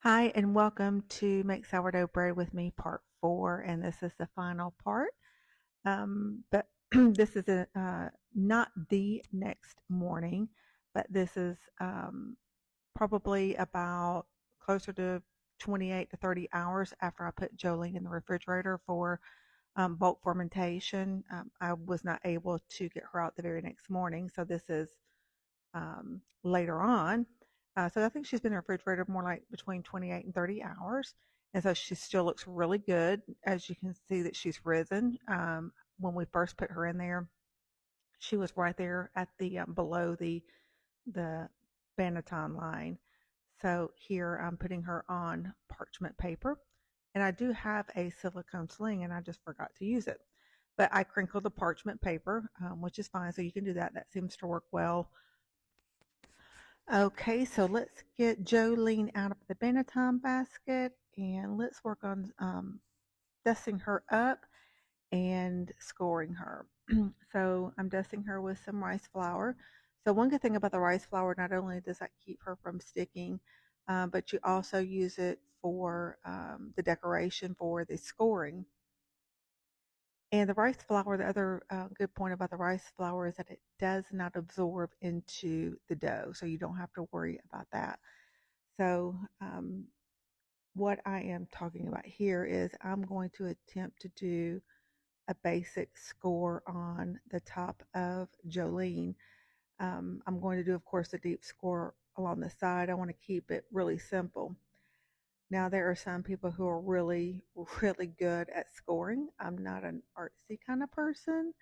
Hi, and welcome to Make Sourdough Bread with Me, part 4, and this is the final part. But this is not the next morning, but this is probably about closer to 28 to 30 hours after I put Jolene in the refrigerator for bulk fermentation. I was not able to get her out the very next morning, so this is later on. So I think she's been in the refrigerator more like between 28 and 30 hours. And so she still looks really good. As you can see that she's risen. When we first put her in there, she was right there at the below the Banneton line. So here I'm putting her on parchment paper, and I do have a silicone sling, and I just forgot to use it. But I crinkled the parchment paper, which is fine. So you can do that. That seems to work well. Okay, so let's get Jolene out of the Benetton basket and let's work on dusting her up and scoring her. So I'm dusting her with some rice flour. So one good thing about the rice flour, not only does that keep her from sticking, but you also use it for the decoration for the scoring. And the rice flour, the other good point about the rice flour is that it does not absorb into the dough, so you don't have to worry about that. So, what I am talking about here is I'm going to attempt to do a basic score on the top of Jolene. I'm going to do, of course, a deep score along the side. I want to keep it really simple. Now, there are some people who are really, really good at scoring. I'm not an artsy kind of person,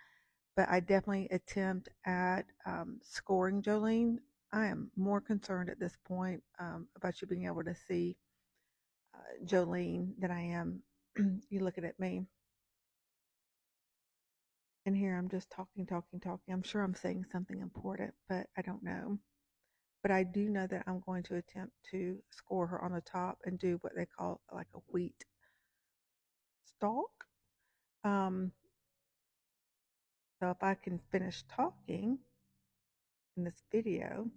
but I definitely attempt at scoring Jolene. I am more concerned at this point about you being able to see Jolene than I am you looking at me. And here I'm just talking, talking, talking. I'm sure I'm saying something important, but I don't know. But I do know that I'm going to attempt to score her on the top and do what they call like a wheat stalk. Um, so if I can finish talking in this video,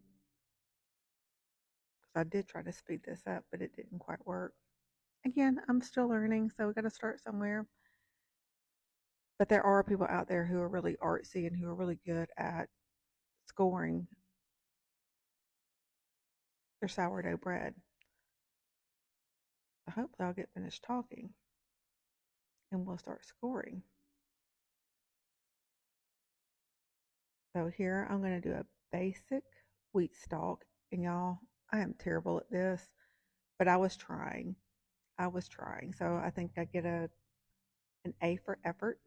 because I did try to speed this up, but it didn't quite work. Again, I'm still learning, so we got to start somewhere. But there are people out there who are really artsy and who are really good at scoring their sourdough bread. So hopefully I'll get finished talking and we'll start scoring. So here I'm going to do a basic wheat stalk. And y'all, I am terrible at this, but I was trying. I was trying. So I think I get an A for effort,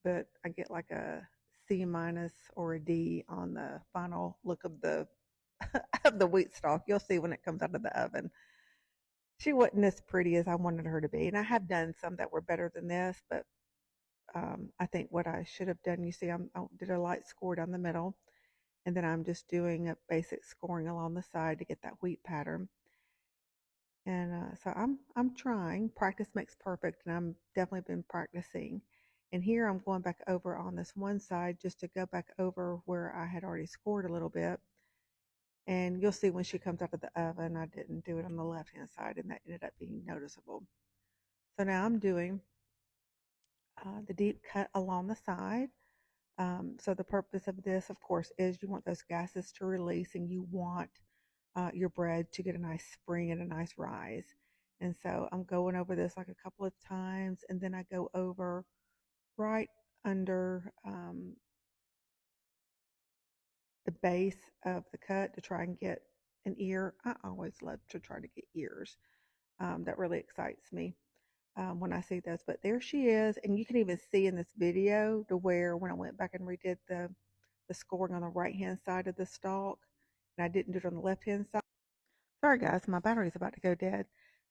but I get like a C minus or a D on the final look of the of the wheat stalk. You'll see when it comes out of the oven. She wasn't as pretty as I wanted her to be, and I have done some that were better than this, but I think what I should have done, you see, I did a light score down the middle, and then I'm just doing a basic scoring along the side to get that wheat pattern. And so I'm trying. Practice makes perfect, and I'm definitely been practicing. And here I'm going back over on this one side just to go back over where I had already scored a little bit. And you'll see when she comes out of the oven, I didn't do it on the left hand side, and that ended up being noticeable. So now I'm doing the deep cut along the side. So the purpose of this, of course, is you want those gases to release and you want your bread to get a nice spring and a nice rise. And so I'm going over this like a couple of times, and then I go over right under the base of the cut to try and get an ear. I always love to try to get ears. That really excites me when I see those. But there she is, and you can even see in this video to where when I went back and redid the scoring on the right hand side of the stalk, and I didn't do it on the left hand side. Sorry guys, my battery's about to go dead.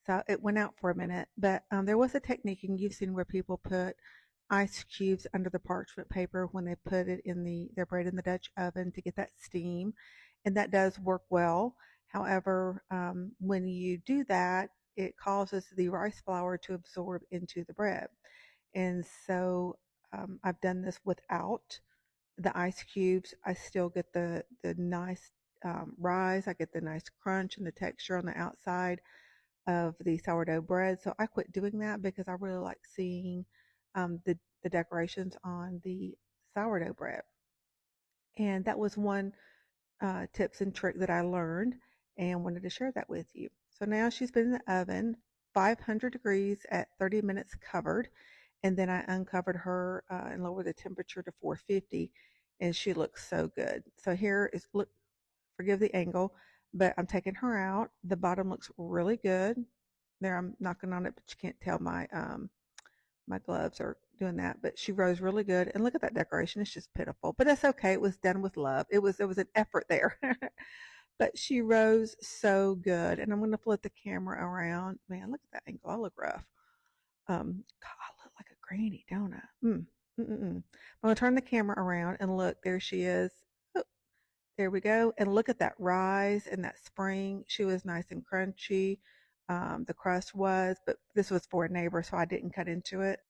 So it went out for a minute, but there was a technique, and you've seen where people put ice cubes under the parchment paper when they put it in their bread in the Dutch oven to get that steam, and that does work well. However, when you do that, it causes the rice flour to absorb into the bread, and so I've done this without the ice cubes. I still get the nice rise. I get the nice crunch and the texture on the outside. of the sourdough bread. So I quit doing that because I really like seeing the decorations on the sourdough bread. And that was one tips and trick that I learned and wanted to share that with you. So now she's been in the oven, 500 degrees at 30 minutes covered. And then I uncovered her and lowered the temperature to 450, and she looks so good. So here is, look, forgive the angle, but I'm taking her out. The bottom looks really good. There, I'm knocking on it, but you can't tell my gloves are doing that. But she rose really good, and look at that decoration. It's just pitiful, but that's okay. It was done with love. There was an effort there. But she rose so good, and I'm going to flip the camera around. Man, look at that angle. I look rough. God, I look like a granny, don't I? I'm going to turn the camera around and look. There she is. Oh, there we go. And look at that rise and that spring. She was nice and crunchy. The crust was, but this was for a neighbor, so I didn't cut into it.